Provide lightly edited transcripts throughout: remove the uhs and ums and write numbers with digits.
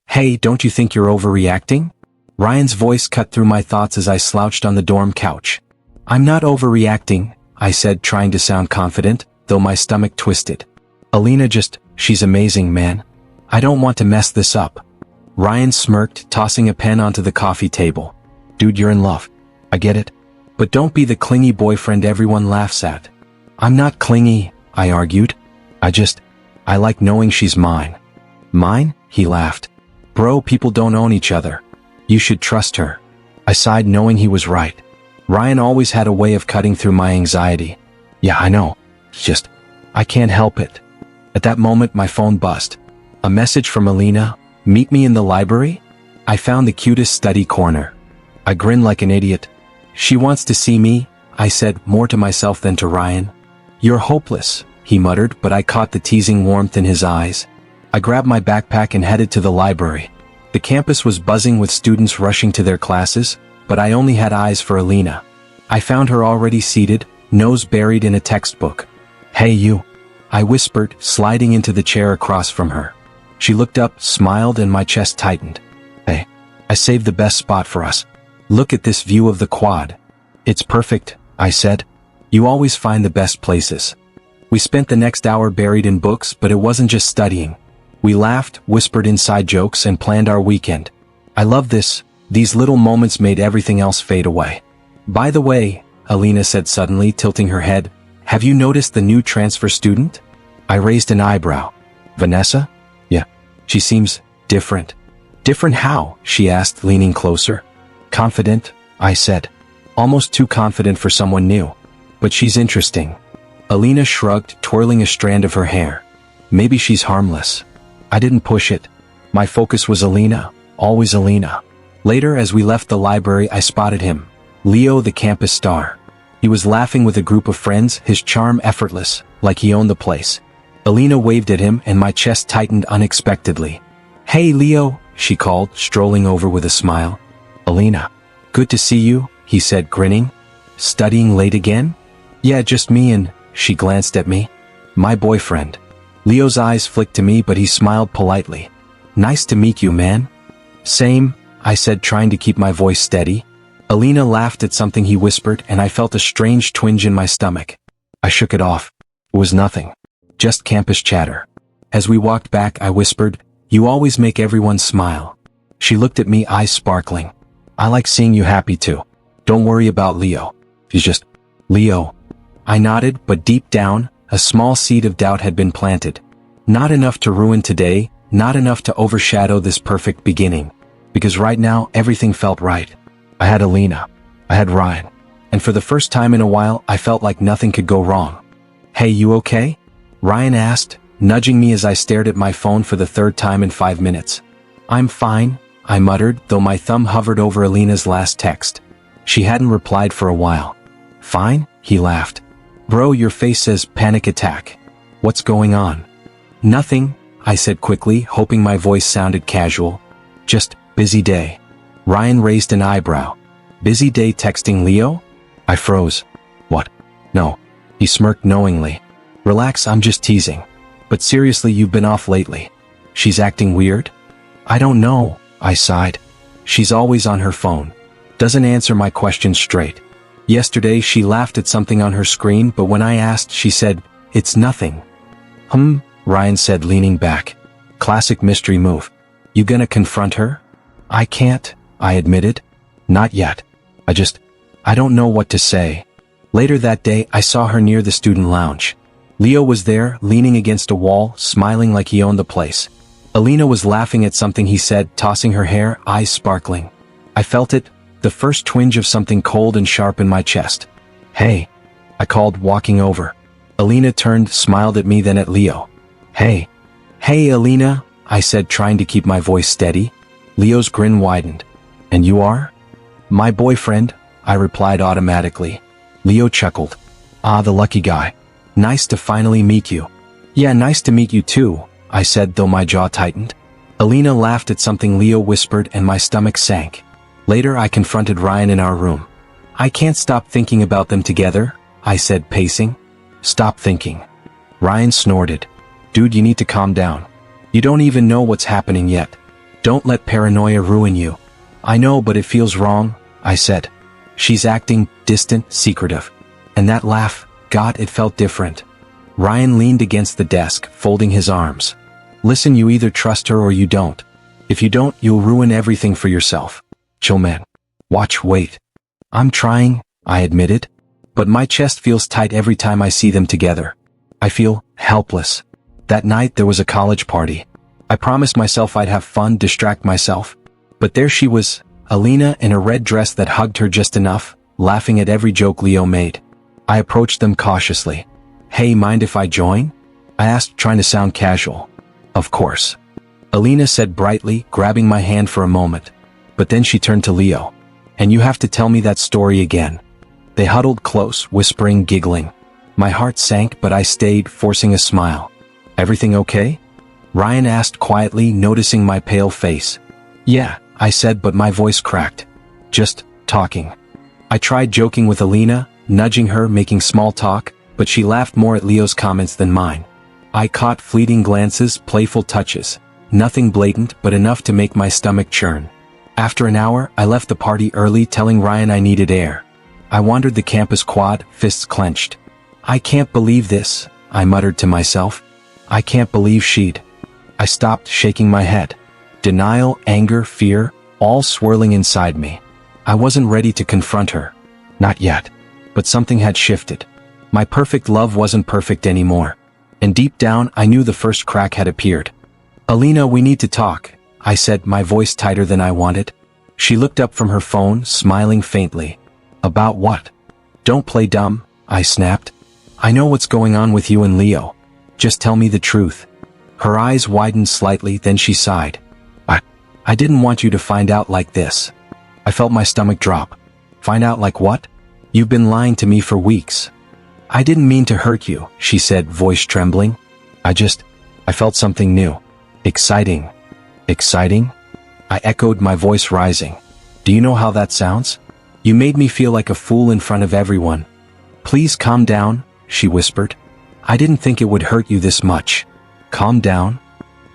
Hey, don't you think you're overreacting? Ryan's voice cut through my thoughts as I slouched on the dorm couch. I'm not overreacting, I said, trying to sound confident, though my stomach twisted. Alina she's amazing, man. I don't want to mess this up. Ryan smirked, tossing a pen onto the coffee table. Dude, you're in love. I get it. But don't be the clingy boyfriend everyone laughs at. I'm not clingy, I argued. I like knowing she's mine. Mine? He laughed. Bro, people don't own each other. You should trust her. I sighed, knowing he was right. Ryan always had a way of cutting through my anxiety. Yeah, I know. I can't help it. At that moment, my phone buzzed. A message from Alina. Meet me in the library? I found the cutest study corner. I grinned like an idiot. She wants to see me, I said, more to myself than to Ryan. You're hopeless, he muttered, but I caught the teasing warmth in his eyes. I grabbed my backpack and headed to the library. The campus was buzzing with students rushing to their classes, but I only had eyes for Alina. I found her already seated, nose buried in a textbook. Hey you, I whispered, sliding into the chair across from her. She looked up, smiled, and my chest tightened. Hey, I saved the best spot for us. Look at this view of the quad. It's perfect, I said. You always find the best places. We spent the next hour buried in books, but it wasn't just studying. We laughed, whispered inside jokes, and planned our weekend. I love this. These little moments made everything else fade away. By the way, Alina said suddenly, tilting her head, have you noticed the new transfer student? I raised an eyebrow. Vanessa? Yeah. She seems different. Different how? She asked, leaning closer. Confident, I said. Almost too confident for someone new. But she's interesting. Alina shrugged, twirling a strand of her hair. Maybe she's harmless. I didn't push it. My focus was Alina, always Alina. Later, as we left the library, I spotted him. Leo, the campus star. He was laughing with a group of friends, his charm effortless, like he owned the place. Alina waved at him and my chest tightened unexpectedly. Hey Leo, she called, strolling over with a smile. Alina. Good to see you, he said, grinning. Studying late again? Yeah, just me and, she glanced at me. My boyfriend. Leo's eyes flicked to me, but he smiled politely. Nice to meet you, man. Same, I said, trying to keep my voice steady. Alina laughed at something he whispered, and I felt a strange twinge in my stomach. I shook it off. It was nothing. Just campus chatter. As we walked back, I whispered, you always make everyone smile. She looked at me, eyes sparkling. I like seeing you happy too. Don't worry about Leo. He's just Leo. I nodded, but deep down, a small seed of doubt had been planted. Not enough to ruin today, not enough to overshadow this perfect beginning. Because right now, everything felt right. I had Alina. I had Ryan. And for the first time in a while, I felt like nothing could go wrong. Hey, you okay? Ryan asked, nudging me as I stared at my phone for the third time in 5 minutes. I'm fine, I muttered, though my thumb hovered over Alina's last text. She hadn't replied for a while. Fine? He laughed. Bro, your face says panic attack. What's going on? Nothing, I said quickly, hoping my voice sounded casual. Just busy day. Ryan raised an eyebrow. Busy day texting Leo? I froze. What? No. He smirked knowingly. Relax, I'm just teasing. But seriously, you've been off lately. She's acting weird? I don't know, I sighed. She's always on her phone. Doesn't answer my questions straight. Yesterday, she laughed at something on her screen, but when I asked, she said, it's nothing. Ryan said, leaning back. Classic mystery move. You gonna confront her? I can't, I admitted. Not yet. I don't know what to say. Later that day, I saw her near the student lounge. Leo was there, leaning against a wall, smiling like he owned the place. Alina was laughing at something he said, tossing her hair, eyes sparkling. I felt it, the first twinge of something cold and sharp in my chest. Hey, I called, walking over. Alina turned, smiled at me, then at Leo. Hey, Alina, I said, trying to keep my voice steady. Leo's grin widened. And you are? My boyfriend, I replied automatically. Leo chuckled. Ah, the lucky guy. Nice to finally meet you. Yeah, nice to meet you too, I said, though my jaw tightened. Alina laughed at something Leo whispered and my stomach sank. Later, I confronted Ryan in our room. I can't stop thinking about them together, I said, pacing. Stop thinking. Ryan snorted. Dude, you need to calm down. You don't even know what's happening yet. Don't let paranoia ruin you. I know, but it feels wrong, I said. She's acting distant, secretive. And that laugh, God, it felt different. Ryan leaned against the desk, folding his arms. Listen, you either trust her or you don't. If you don't, you'll ruin everything for yourself. Chill, man. Watch, wait. I'm trying, I admitted. But my chest feels tight every time I see them together. I feel helpless. That night there was a college party. I promised myself I'd have fun, distract myself. But there she was, Alina in a red dress that hugged her just enough, laughing at every joke Leo made. I approached them cautiously. Hey, mind if I join? I asked, trying to sound casual. Of course. Alina said brightly, grabbing my hand for a moment. But then she turned to Leo. And you have to tell me that story again. They huddled close, whispering, giggling. My heart sank, but I stayed, forcing a smile. Everything okay? Ryan asked quietly, noticing my pale face. Yeah, I said, but my voice cracked. Just talking. I tried joking with Alina, nudging her, making small talk, but she laughed more at Leo's comments than mine. I caught fleeting glances, playful touches. Nothing blatant, but enough to make my stomach churn. After an hour, I left the party early, telling Ryan I needed air. I wandered the campus quad, fists clenched. I can't believe this, I muttered to myself. I can't believe she'd. I stopped, shaking my head. Denial, anger, fear, all swirling inside me. I wasn't ready to confront her. Not yet. But something had shifted. My perfect love wasn't perfect anymore. And deep down, I knew the first crack had appeared. Alina, we need to talk, I said, my voice tighter than I wanted. She looked up from her phone, smiling faintly. About what? Don't play dumb, I snapped. I know what's going on with you and Leo. Just tell me the truth. Her eyes widened slightly, then she sighed. I didn't want you to find out like this. I felt my stomach drop. Find out like what? You've been lying to me for weeks. I didn't mean to hurt you, she said, voice trembling. I felt something new. Exciting. Exciting? I echoed, my voice rising. Do you know how that sounds? You made me feel like a fool in front of everyone. Please calm down, she whispered. I didn't think it would hurt you this much. Calm down?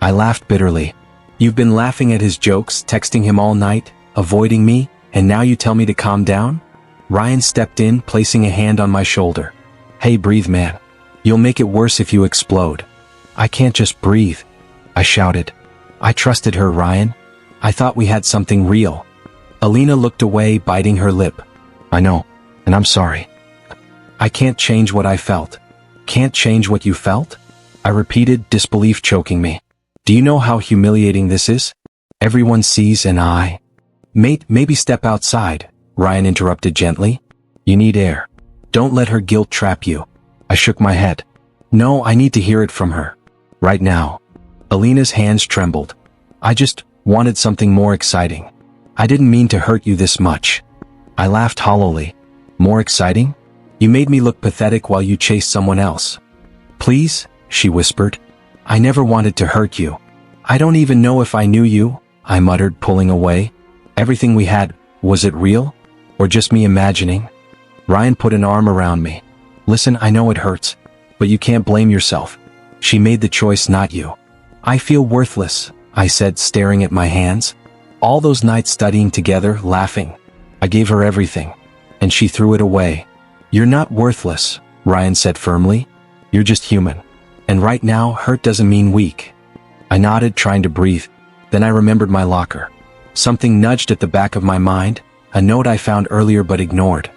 I laughed bitterly. You've been laughing at his jokes, texting him all night, avoiding me, and now you tell me to calm down? Ryan stepped in, placing a hand on my shoulder. Hey, breathe, man. You'll make it worse if you explode. I can't just breathe, I shouted. I trusted her, Ryan. I thought we had something real. Alina looked away, biting her lip. I know, and I'm sorry. I can't change what I felt. Can't change what you felt? I repeated, disbelief choking me. Do you know how humiliating this is? Everyone sees and I... Mate, maybe step outside, Ryan interrupted gently. You need air. Don't let her guilt trap you. I shook my head. No, I need to hear it from her. Right now. Alina's hands trembled. I just wanted something more exciting. I didn't mean to hurt you this much. I laughed hollowly. More exciting? You made me look pathetic while you chased someone else. Please, she whispered. I never wanted to hurt you. I don't even know if I knew you, I muttered, pulling away. Everything we had, was it real? Or just me imagining? Ryan put an arm around me. Listen, I know it hurts, but you can't blame yourself. She made the choice, not you. I feel worthless, I said, staring at my hands. All those nights studying together, laughing. I gave her everything, and she threw it away. You're not worthless, Ryan said firmly. You're just human. And right now, hurt doesn't mean weak. I nodded, trying to breathe. Then I remembered my locker. Something nudged at the back of my mind, a note I found earlier but ignored.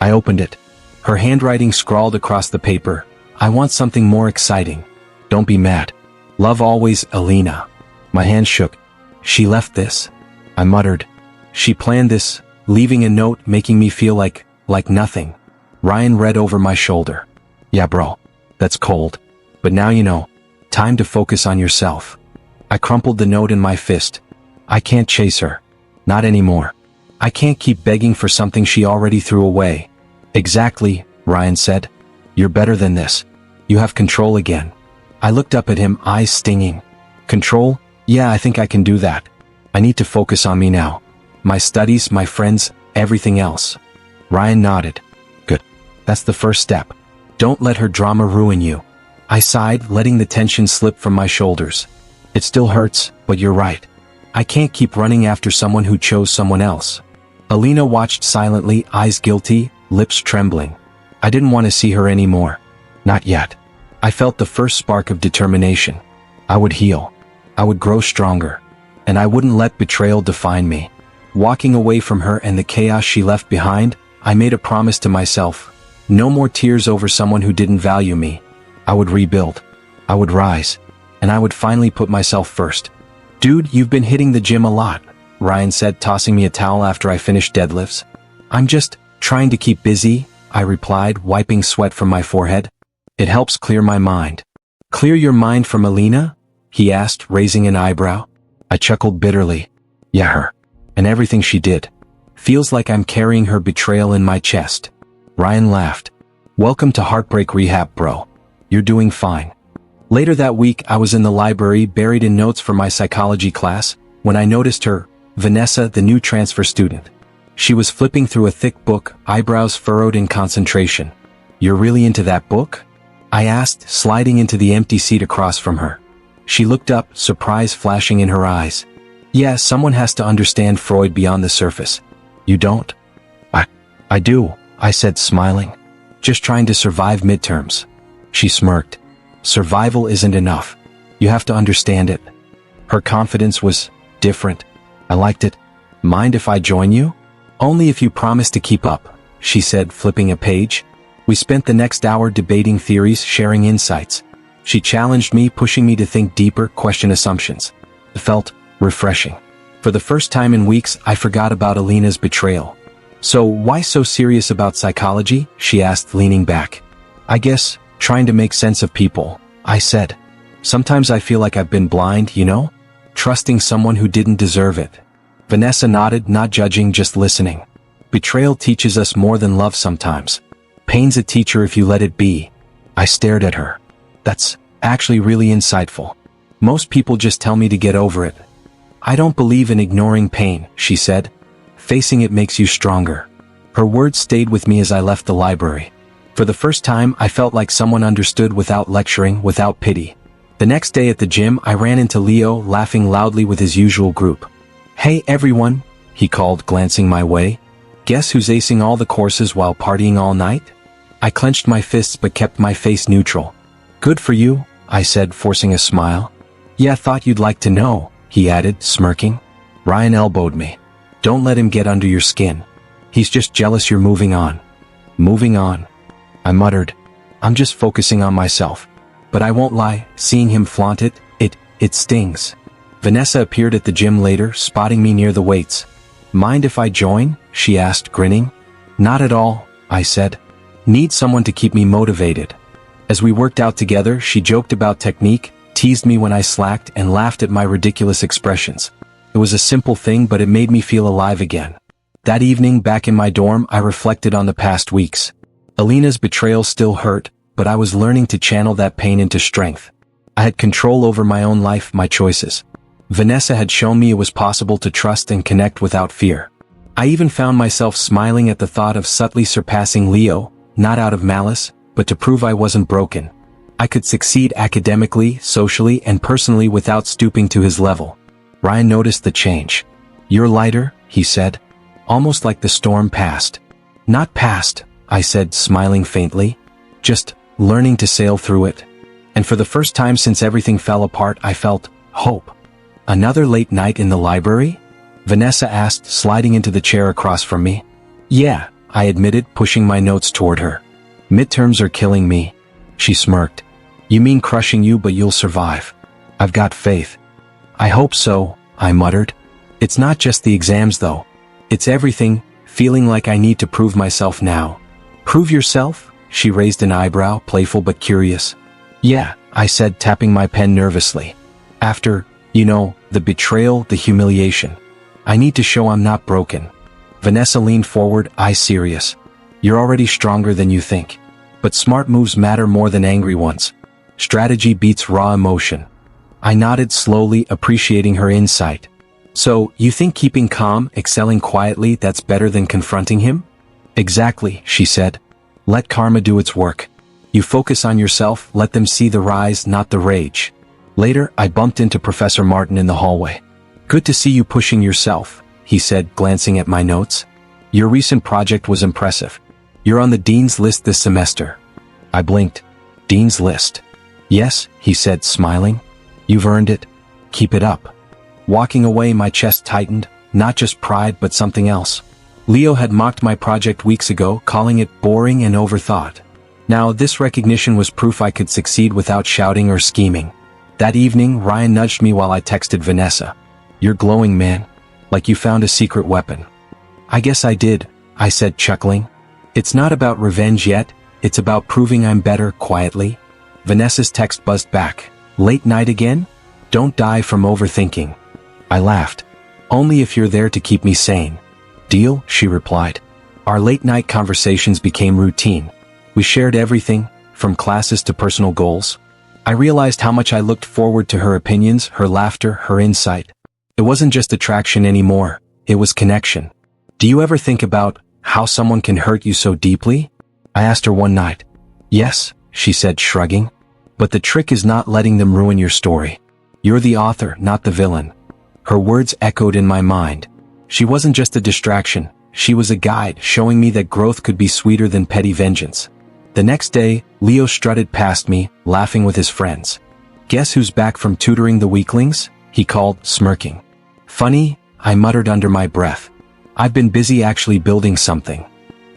I opened it. Her handwriting scrawled across the paper. I want something more exciting. Don't be mad. Love always, Alina. My hand shook. She left this. I muttered. She planned this, leaving a note making me feel like nothing. Ryan read over my shoulder. Yeah, bro. That's cold. But now you know. Time to focus on yourself. I crumpled the note in my fist. I can't chase her. Not anymore. I can't keep begging for something she already threw away. Exactly, Ryan said. You're better than this. You have control again. I looked up at him, eyes stinging. Control? Yeah, I think I can do that. I need to focus on me now. My studies, my friends, everything else. Ryan nodded. Good. That's the first step. Don't let her drama ruin you. I sighed, letting the tension slip from my shoulders. It still hurts, but you're right. I can't keep running after someone who chose someone else. Alina watched silently, eyes guilty, lips trembling. I didn't want to see her anymore. Not yet. I felt the first spark of determination. I would heal. I would grow stronger. And I wouldn't let betrayal define me. Walking away from her and the chaos she left behind, I made a promise to myself. No more tears over someone who didn't value me. I would rebuild. I would rise. And I would finally put myself first. Dude, you've been hitting the gym a lot, Ryan said, tossing me a towel after I finished deadlifts. I'm just trying to keep busy, I replied, wiping sweat from my forehead. It helps clear my mind. Clear your mind from Alina? He asked, raising an eyebrow. I chuckled bitterly. Yeah, her. And everything she did. Feels like I'm carrying her betrayal in my chest. Ryan laughed. Welcome to Heartbreak Rehab, bro. You're doing fine. Later that week, I was in the library buried in notes for my psychology class, when I noticed her, Vanessa, the new transfer student. She was flipping through a thick book, eyebrows furrowed in concentration. You're really into that book? I asked, sliding into the empty seat across from her. She looked up, surprise flashing in her eyes. Yeah, someone has to understand Freud beyond the surface. You don't? I do, I said, smiling. Just trying to survive midterms. She smirked. Survival isn't enough. You have to understand it. Her confidence was different. I liked it. Mind if I join you? Only if you promise to keep up, she said, flipping a page. We spent the next hour debating theories, sharing insights. She challenged me, pushing me to think deeper, question assumptions. It felt refreshing. For the first time in weeks, I forgot about Alina's betrayal. So why so serious about psychology? She asked, leaning back. I guess, trying to make sense of people, I said. Sometimes I feel like I've been blind, you know? Trusting someone who didn't deserve it. Vanessa nodded, not judging, just listening. Betrayal teaches us more than love sometimes. Pain's a teacher if you let it be. I stared at her. That's actually really insightful. Most people just tell me to get over it. I don't believe in ignoring pain, she said. Facing it makes you stronger. Her words stayed with me as I left the library. For the first time, I felt like someone understood without lecturing, without pity. The next day at the gym, I ran into Leo, laughing loudly with his usual group. Hey everyone, he called, glancing my way. Guess who's acing all the courses while partying all night? I clenched my fists but kept my face neutral. Good for you, I said, forcing a smile. Yeah, thought you'd like to know, he added, smirking. Ryan elbowed me. Don't let him get under your skin. He's just jealous you're moving on. Moving on. I muttered. I'm just focusing on myself. But I won't lie, seeing him flaunt it stings. Vanessa appeared at the gym later, spotting me near the weights. Mind if I join? She asked, grinning. Not at all, I said. Need someone to keep me motivated. As we worked out together, she joked about technique, teased me when I slacked, and laughed at my ridiculous expressions. It was a simple thing, but it made me feel alive again. That evening, back in my dorm, I reflected on the past weeks. Alina's betrayal still hurt, but I was learning to channel that pain into strength. I had control over my own life, my choices. Vanessa had shown me it was possible to trust and connect without fear. I even found myself smiling at the thought of subtly surpassing Leo, not out of malice, but to prove I wasn't broken. I could succeed academically, socially, and personally without stooping to his level. Ryan noticed the change. You're lighter, he said. Almost like the storm passed. Not past, I said, smiling faintly. Just learning to sail through it. And for the first time since everything fell apart, I felt hope. Another late night in the library? Vanessa asked, sliding into the chair across from me. Yeah, I admitted, pushing my notes toward her. Midterms are killing me. She smirked. You mean crushing you, but you'll survive. I've got faith. I hope so, I muttered. It's not just the exams though. It's everything, feeling like I need to prove myself now. Prove yourself? She raised an eyebrow, playful but curious. Yeah, I said, tapping my pen nervously. After, the betrayal, the humiliation. I need to show I'm not broken. Vanessa leaned forward, eyes serious. You're already stronger than you think. But smart moves matter more than angry ones. Strategy beats raw emotion. I nodded slowly, appreciating her insight. So, you think keeping calm, excelling quietly, that's better than confronting him? Exactly, she said. Let karma do its work. You focus on yourself, let them see the rise, not the rage. Later, I bumped into Professor Martin in the hallway. Good to see you pushing yourself, he said, glancing at my notes. Your recent project was impressive. You're on the Dean's List this semester. I blinked. Dean's List? Yes, he said, smiling. You've earned it. Keep it up. Walking away, my chest tightened, not just pride but something else. Leo had mocked my project weeks ago, calling it boring and overthought. Now this recognition was proof I could succeed without shouting or scheming. That evening, Ryan nudged me while I texted Vanessa. You're glowing, man. Like you found a secret weapon. I guess I did, I said, chuckling. It's not about revenge yet, it's about proving I'm better, quietly. Vanessa's text buzzed back. Late night again? Don't die from overthinking. I laughed. Only if you're there to keep me sane. Deal, she replied. Our late-night conversations became routine. We shared everything, from classes to personal goals. I realized how much I looked forward to her opinions, her laughter, her insight. It wasn't just attraction anymore, it was connection. Do you ever think about how someone can hurt you so deeply? I asked her one night. Yes, she said, shrugging. But the trick is not letting them ruin your story. You're the author, not the villain. Her words echoed in my mind. She wasn't just a distraction, she was a guide, showing me that growth could be sweeter than petty vengeance. The next day, Leo strutted past me, laughing with his friends. Guess who's back from tutoring the weaklings? He called, smirking. Funny, I muttered under my breath. I've been busy actually building something.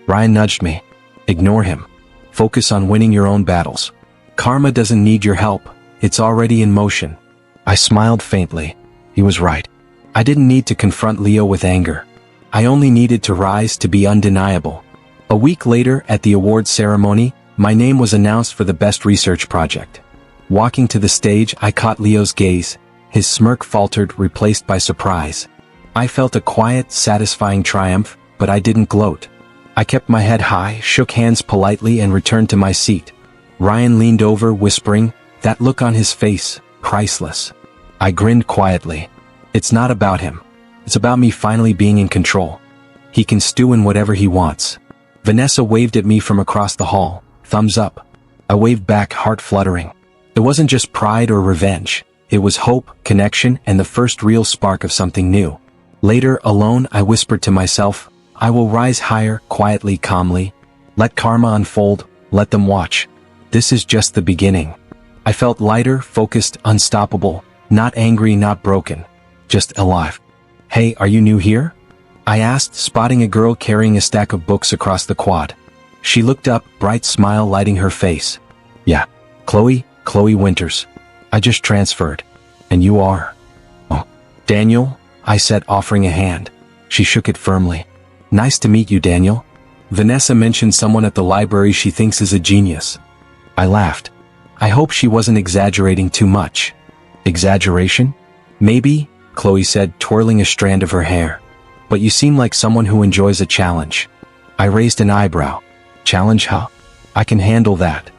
Ryan nudged me. Ignore him. Focus on winning your own battles. Karma doesn't need your help, it's already in motion. I smiled faintly. He was right. I didn't need to confront Leo with anger. I only needed to rise to be undeniable. A week later, at the awards ceremony, my name was announced for the best research project. Walking to the stage, I caught Leo's gaze. His smirk faltered, replaced by surprise. I felt a quiet, satisfying triumph, but I didn't gloat. I kept my head high, shook hands politely, and returned to my seat. Ryan leaned over, whispering, that look on his face, priceless. I grinned quietly. It's not about him. It's about me finally being in control. He can stew in whatever he wants. Vanessa waved at me from across the hall. Thumbs up. I waved back, heart fluttering. It wasn't just pride or revenge. It was hope, connection, and the first real spark of something new. Later, alone, I whispered to myself, I will rise higher, quietly, calmly. Let karma unfold, let them watch. This is just the beginning. I felt lighter, focused, unstoppable. Not angry, not broken. Just alive. Hey, are you new here? I asked, spotting a girl carrying a stack of books across the quad. She looked up, bright smile lighting her face. Yeah, Chloe Winters. I just transferred. And you are? Oh, Daniel, I said, offering a hand. She shook it firmly. Nice to meet you, Daniel. Vanessa mentioned someone at the library she thinks is a genius. I laughed. I hope she wasn't exaggerating too much. Exaggeration? Maybe, Chloe said, twirling a strand of her hair. But you seem like someone who enjoys a challenge. I raised an eyebrow. Challenge, huh? I can handle that.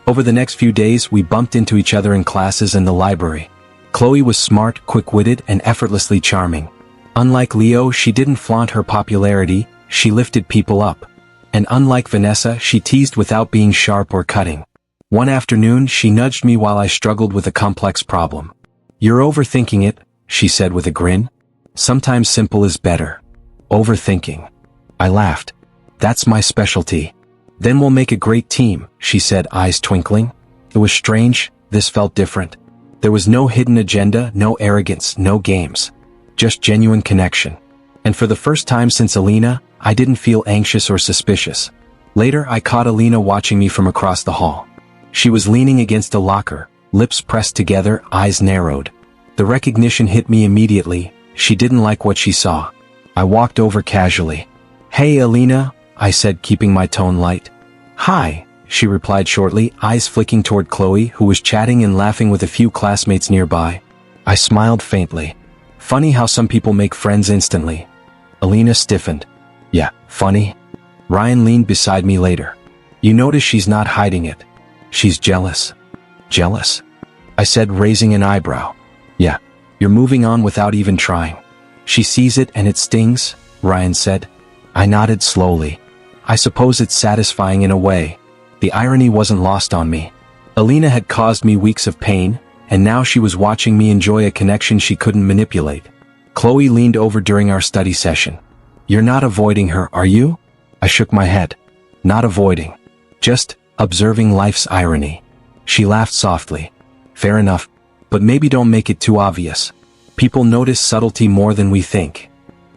Over the next few days, we bumped into each other in classes and the library. Chloe was smart, quick-witted, and effortlessly charming. Unlike Leo, she didn't flaunt her popularity, she lifted people up. And unlike Vanessa, she teased without being sharp or cutting. One afternoon, she nudged me while I struggled with a complex problem. You're overthinking it, she said with a grin. Sometimes simple is better. Overthinking. I laughed. That's my specialty. Then we'll make a great team, she said, eyes twinkling. It was strange, this felt different. There was no hidden agenda, no arrogance, no games. Just genuine connection. And for the first time since Alina, I didn't feel anxious or suspicious. Later, I caught Alina watching me from across the hall. She was leaning against a locker, lips pressed together, eyes narrowed. The recognition hit me immediately. She didn't like what she saw. I walked over casually. Hey, Alina, I said, keeping my tone light. Hi, she replied shortly, eyes flicking toward Chloe, who was chatting and laughing with a few classmates nearby. I smiled faintly. Funny how some people make friends instantly. Alina stiffened. Yeah, funny. Ryan leaned beside me later. You notice she's not hiding it. She's jealous. Jealous? I said, raising an eyebrow. Yeah, you're moving on without even trying. She sees it and it stings, Ryan said. I nodded slowly. I suppose it's satisfying in a way. The irony wasn't lost on me. Alina had caused me weeks of pain, and now she was watching me enjoy a connection she couldn't manipulate. Chloe leaned over during our study session. You're not avoiding her, are you? I shook my head. Not avoiding. Just observing life's irony. She laughed softly. Fair enough, but maybe don't make it too obvious. People notice subtlety more than we think.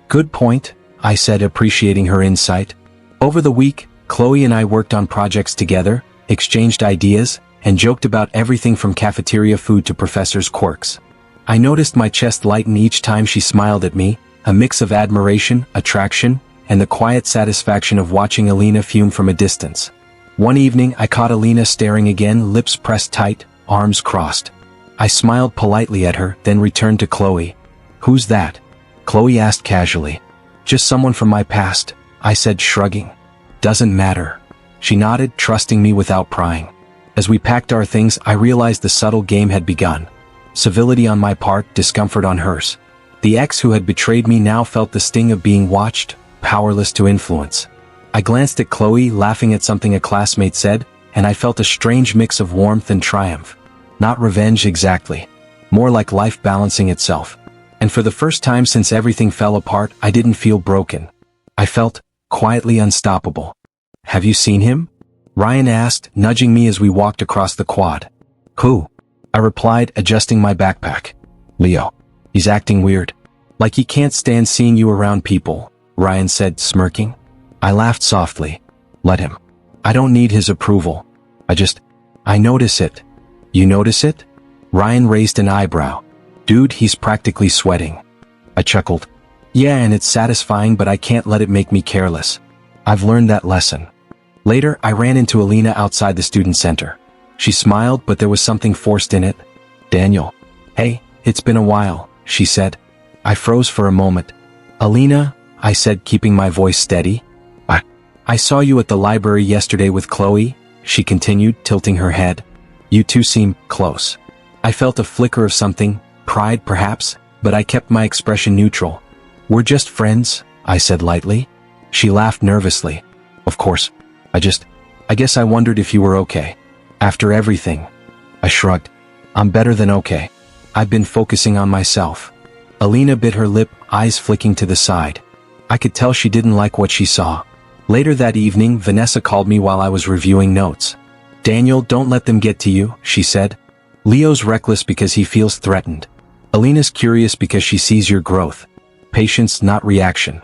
Good point, I said, appreciating her insight. Over the week, Chloe and I worked on projects together, exchanged ideas, and joked about everything from cafeteria food to professors' quirks. I noticed my chest lighten each time she smiled at me, a mix of admiration, attraction, and the quiet satisfaction of watching Alina fume from a distance. One evening, I caught Alina staring again, lips pressed tight, arms crossed. I smiled politely at her, then returned to Chloe. Who's that? Chloe asked casually. Just someone from my past, I said, shrugging. Doesn't matter. She nodded, trusting me without prying. As we packed our things, I realized the subtle game had begun. Civility on my part, discomfort on hers. The ex who had betrayed me now felt the sting of being watched, powerless to influence. I glanced at Chloe, laughing at something a classmate said, and I felt a strange mix of warmth and triumph. Not revenge exactly. More like life balancing itself. And for the first time since everything fell apart, I didn't feel broken. I felt quietly unstoppable. Have you seen him? Ryan asked, nudging me as we walked across the quad. Who? I replied, adjusting my backpack. Leo. He's acting weird. Like he can't stand seeing you around people, Ryan said, smirking. I laughed softly. Let him. I don't need his approval. I notice it. You notice it? Ryan raised an eyebrow. Dude, he's practically sweating. I chuckled. Yeah, and it's satisfying, but I can't let it make me careless. I've learned that lesson. Later, I ran into Alina outside the student center. She smiled, but there was something forced in it. Daniel. Hey, it's been a while, she said. I froze for a moment. Alina, I said, keeping my voice steady. I saw you at the library yesterday with Chloe, she continued, tilting her head. You two seem close. I felt a flicker of something, pride perhaps, but I kept my expression neutral. We're just friends, I said lightly. She laughed nervously. Of course. I guess I wondered if you were okay. After everything. I shrugged. I'm better than okay. I've been focusing on myself. Alina bit her lip, eyes flicking to the side. I could tell she didn't like what she saw. Later that evening, Vanessa called me while I was reviewing notes. Daniel, don't let them get to you, she said. Leo's reckless because he feels threatened. Alina's curious because she sees your growth. Patience, not reaction.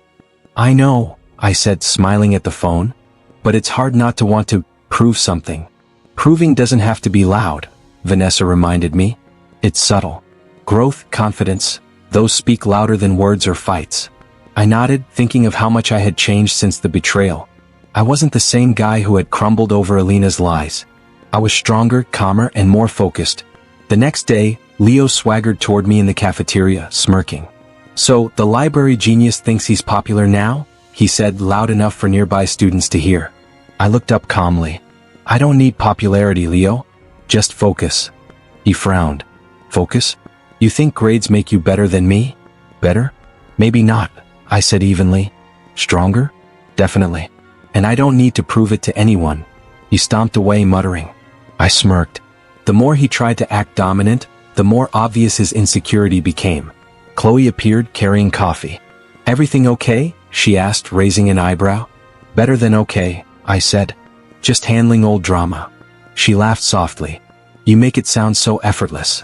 I know, I said, smiling at the phone. But it's hard not to want to prove something. Proving doesn't have to be loud, Vanessa reminded me. It's subtle. Growth, confidence, those speak louder than words or fights. I nodded, thinking of how much I had changed since the betrayal. I wasn't the same guy who had crumbled over Alina's lies. I was stronger, calmer, and more focused. The next day, Leo swaggered toward me in the cafeteria, smirking. So, the library genius thinks he's popular now? He said, loud enough for nearby students to hear. I looked up calmly. I don't need popularity, Leo. Just focus. He frowned. Focus? You think grades make you better than me? Better? Maybe not, I said evenly. Stronger? Definitely. And I don't need to prove it to anyone. He stomped away, muttering. I smirked. The more he tried to act dominant, the more obvious his insecurity became. Chloe appeared, carrying coffee. Everything okay? She asked, raising an eyebrow. Better than okay, I said. Just handling old drama. She laughed softly. You make it sound so effortless.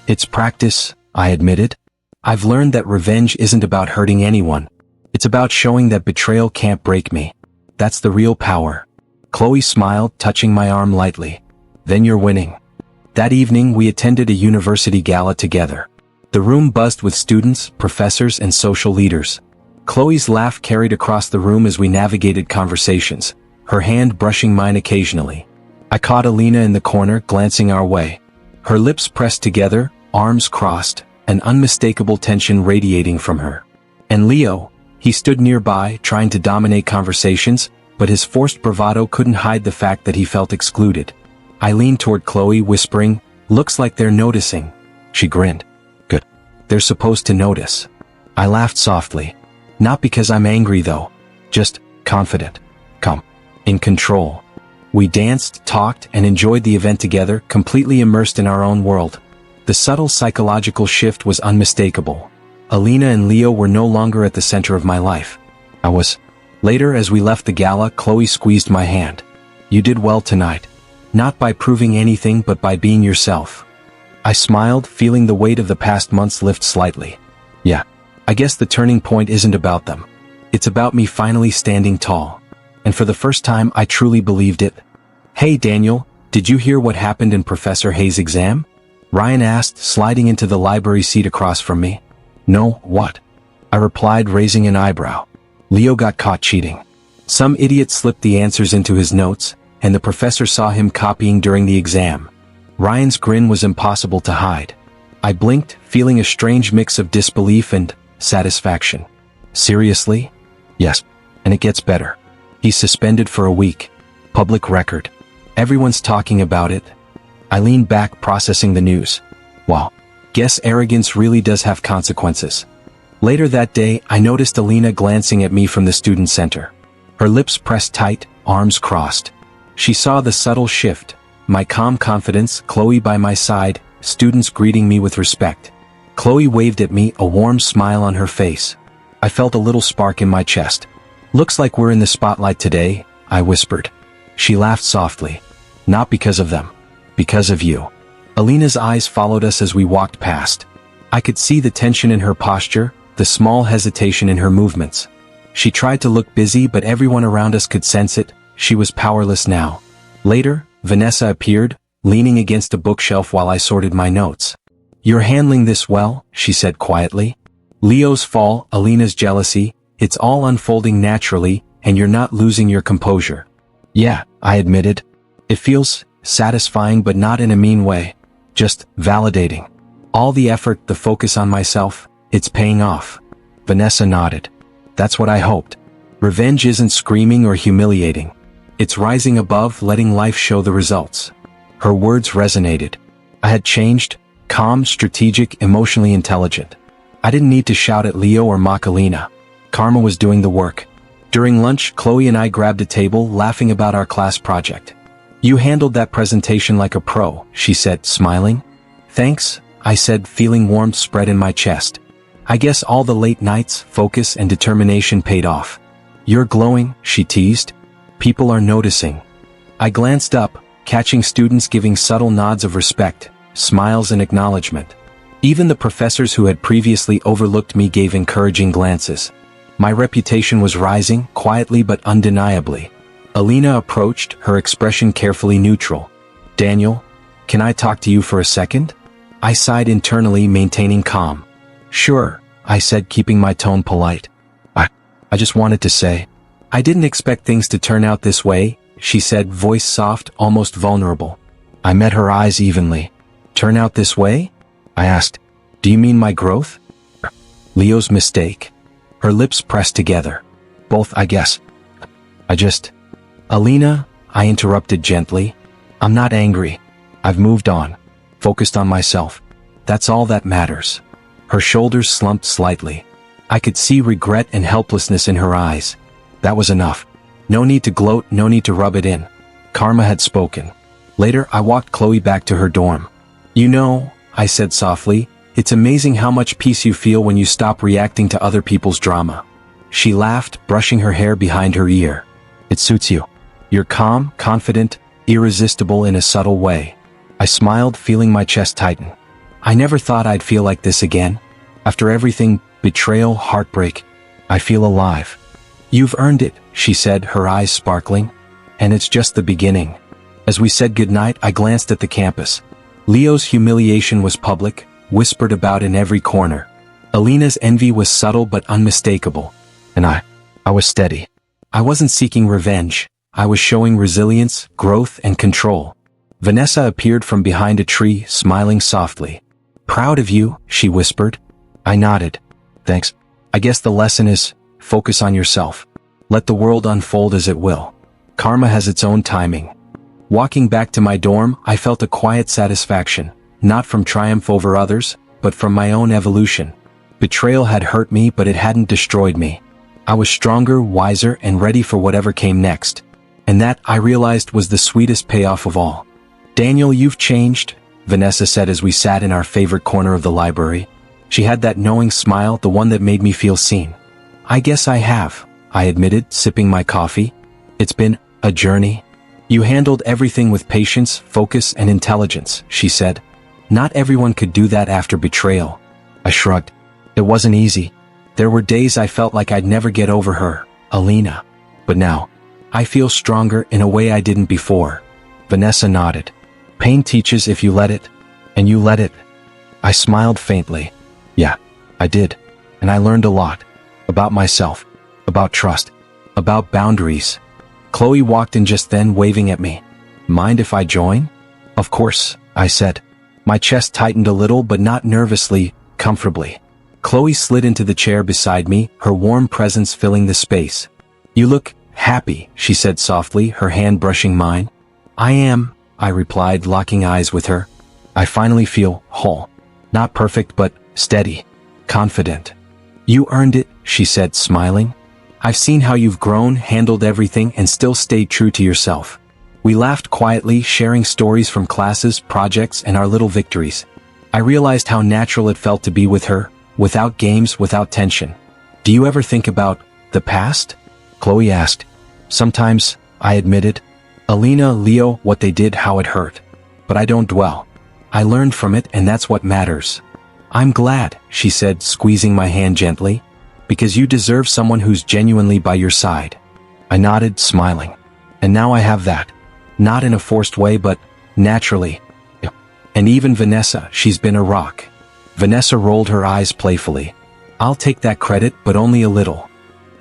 It's practice, I admitted. I've learned that revenge isn't about hurting anyone. It's about showing that betrayal can't break me. That's the real power. Chloe smiled, touching my arm lightly. Then you're winning. That evening, we attended a university gala together. The room buzzed with students, professors, and social leaders. Chloe's laugh carried across the room as we navigated conversations, her hand brushing mine occasionally. I caught Alina in the corner, glancing our way. Her lips pressed together, arms crossed, an unmistakable tension radiating from her. And Leo, he stood nearby, trying to dominate conversations, but his forced bravado couldn't hide the fact that he felt excluded. I leaned toward Chloe, whispering, "Looks like they're noticing." She grinned. "Good. They're supposed to notice." I laughed softly. Not because I'm angry though. Just confident. Calm. In control. We danced, talked, and enjoyed the event together, completely immersed in our own world. The subtle psychological shift was unmistakable. Alina and Leo were no longer at the center of my life. Later, as we left the gala, Chloe squeezed my hand. You did well tonight. Not by proving anything but by being yourself. I smiled, feeling the weight of the past months lift slightly. Yeah, I guess the turning point isn't about them. It's about me finally standing tall. And for the first time, I truly believed it. Hey Daniel, did you hear what happened in Professor Hayes' exam? Ryan asked, sliding into the library seat across from me. No, what? I replied, raising an eyebrow. Leo got caught cheating. Some idiot slipped the answers into his notes, and the professor saw him copying during the exam. Ryan's grin was impossible to hide. I blinked, feeling a strange mix of disbelief and satisfaction. Seriously? Yes, and it gets better. He's suspended for a week. Public record. Everyone's talking about it. I leaned back, processing the news. Wow. Guess arrogance really does have consequences. Later that day, I noticed Alina glancing at me from the student center. Her lips pressed tight, arms crossed. She saw the subtle shift. My calm confidence, Chloe by my side, students greeting me with respect. Chloe waved at me, a warm smile on her face. I felt a little spark in my chest. Looks like we're in the spotlight today, I whispered. She laughed softly. Not because of them. Because of you. Alina's eyes followed us as we walked past. I could see the tension in her posture, the small hesitation in her movements. She tried to look busy, but everyone around us could sense it. She was powerless now. Later, Vanessa appeared, leaning against a bookshelf while I sorted my notes. You're handling this well, she said quietly. Leo's fall, Alina's jealousy, it's all unfolding naturally, and you're not losing your composure. Yeah, I admitted. It feels satisfying, but not in a mean way. Just validating. All the effort, the focus on myself, it's paying off. Vanessa nodded. That's what I hoped. Revenge isn't screaming or humiliating. It's rising above, letting life show the results. Her words resonated. I had changed, calm, strategic, emotionally intelligent. I didn't need to shout at Leo or mock Alina. Karma was doing the work. During lunch, Chloe and I grabbed a table, laughing about our class project. You handled that presentation like a pro, she said, smiling. Thanks, I said, feeling warmth spread in my chest. I guess all the late nights, focus, and determination paid off. You're glowing, she teased. People are noticing. I glanced up, catching students giving subtle nods of respect, smiles and acknowledgement. Even the professors who had previously overlooked me gave encouraging glances. My reputation was rising, quietly but undeniably. Alina approached, her expression carefully neutral. Daniel, can I talk to you for a second? I sighed internally, maintaining calm. Sure, I said, keeping my tone polite. I just wanted to say. I didn't expect things to turn out this way, she said, voice soft, almost vulnerable. I met her eyes evenly. Turn out this way? I asked. Do you mean my growth? Leo's mistake. Her lips pressed together. Both, I guess. Alina, I interrupted gently. I'm not angry. I've moved on. Focused on myself. That's all that matters. Her shoulders slumped slightly. I could see regret and helplessness in her eyes. That was enough. No need to gloat, no need to rub it in. Karma had spoken. Later, I walked Chloe back to her dorm. You know, I said softly, it's amazing how much peace you feel when you stop reacting to other people's drama. She laughed, brushing her hair behind her ear. It suits you. You're calm, confident, irresistible in a subtle way. I smiled, feeling my chest tighten. I never thought I'd feel like this again. After everything, betrayal, heartbreak, I feel alive. You've earned it, she said, her eyes sparkling. And it's just the beginning. As we said goodnight, I glanced at the campus. Leo's humiliation was public, whispered about in every corner. Alina's envy was subtle but unmistakable. And I was steady. I wasn't seeking revenge. I was showing resilience, growth, and control. Vanessa appeared from behind a tree, smiling softly. Proud of you, she whispered. I nodded. Thanks. I guess the lesson is, focus on yourself. Let the world unfold as it will. Karma has its own timing. Walking back to my dorm, I felt a quiet satisfaction, not from triumph over others, but from my own evolution. Betrayal had hurt me, but it hadn't destroyed me. I was stronger, wiser, and ready for whatever came next. And that, I realized, was the sweetest payoff of all. Daniel, you've changed, Vanessa said as we sat in our favorite corner of the library. She had that knowing smile, the one that made me feel seen. I guess I have, I admitted, sipping my coffee. It's been a journey. You handled everything with patience, focus, and intelligence, she said. Not everyone could do that after betrayal. I shrugged. It wasn't easy. There were days I felt like I'd never get over her, Alina. But now, I feel stronger in a way I didn't before. Vanessa nodded. Pain teaches if you let it, and you let it. I smiled faintly. Yeah, I did. And I learned a lot. About myself. About trust. About boundaries. Chloe walked in just then, waving at me. Mind if I join? Of course, I said. My chest tightened a little, but not nervously, comfortably. Chloe slid into the chair beside me, her warm presence filling the space. You look happy, she said softly, her hand brushing mine. I am, I replied, locking eyes with her. I finally feel whole. Not perfect, but steady. Confident. You earned it, she said, smiling. I've seen how you've grown, handled everything, and still stayed true to yourself. We laughed quietly, sharing stories from classes, projects, and our little victories. I realized how natural it felt to be with her, without games, without tension. Do you ever think about the past? Chloe asked. Sometimes, I admitted. Alina, Leo, what they did, how it hurt. But I don't dwell. I learned from it, and that's what matters. I'm glad, she said, squeezing my hand gently, because you deserve someone who's genuinely by your side. I nodded, smiling. And now I have that. Not in a forced way, but naturally. And even Vanessa, she's been a rock. Vanessa rolled her eyes playfully. I'll take that credit, but only a little.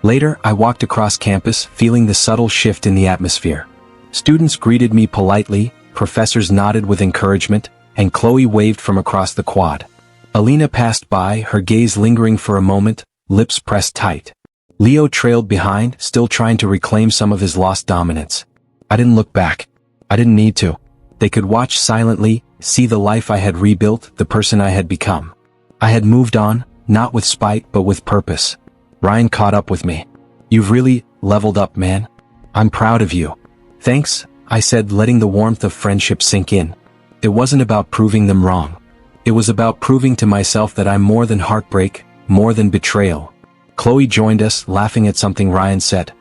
Later, I walked across campus, feeling the subtle shift in the atmosphere. Students greeted me politely, professors nodded with encouragement, and Chloe waved from across the quad. Alina passed by, her gaze lingering for a moment, lips pressed tight. Leo trailed behind, still trying to reclaim some of his lost dominance. I didn't look back. I didn't need to. They could watch silently, see the life I had rebuilt, the person I had become. I had moved on, not with spite, but with purpose. Ryan caught up with me. You've really leveled up, man. I'm proud of you. Thanks, I said, letting the warmth of friendship sink in. It wasn't about proving them wrong. It was about proving to myself that I'm more than heartbreak, more than betrayal. Chloe joined us, laughing at something Ryan said.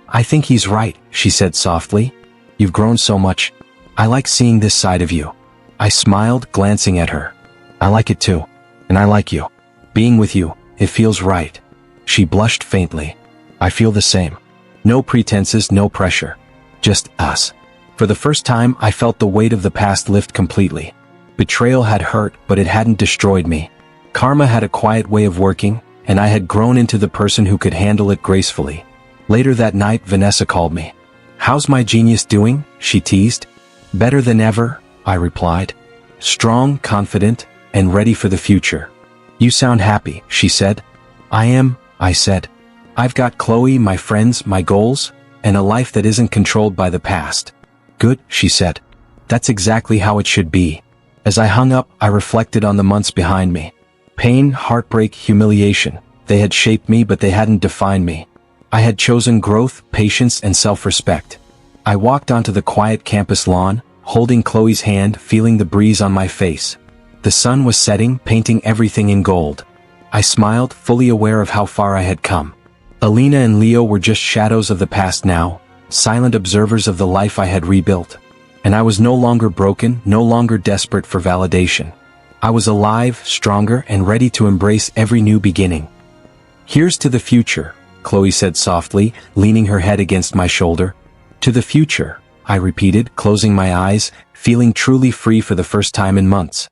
I think he's right, she said softly. You've grown so much. I like seeing this side of you. I smiled, glancing at her. I like it too. And I like you. Being with you, it feels right. She blushed faintly. I feel the same. No pretenses, no pressure. Just us. For the first time, I felt the weight of the past lift completely. Betrayal had hurt, but it hadn't destroyed me. Karma had a quiet way of working, and I had grown into the person who could handle it gracefully. Later that night, Vanessa called me. How's my genius doing? She teased. Better than ever, I replied. Strong, confident, and ready for the future. You sound happy, she said. I am, I said. I've got Chloe, my friends, my goals, and a life that isn't controlled by the past. Good, she said. That's exactly how it should be. As I hung up, I reflected on the months behind me. Pain, heartbreak, humiliation. They had shaped me, but they hadn't defined me. I had chosen growth, patience, and self-respect. I walked onto the quiet campus lawn, holding Chloe's hand, feeling the breeze on my face. The sun was setting, painting everything in gold. I smiled, fully aware of how far I had come. Alina and Leo were just shadows of the past now, silent observers of the life I had rebuilt. And I was no longer broken, no longer desperate for validation. I was alive, stronger, and ready to embrace every new beginning. Here's to the future, Chloe said softly, leaning her head against my shoulder. To the future, I repeated, closing my eyes, feeling truly free for the first time in months.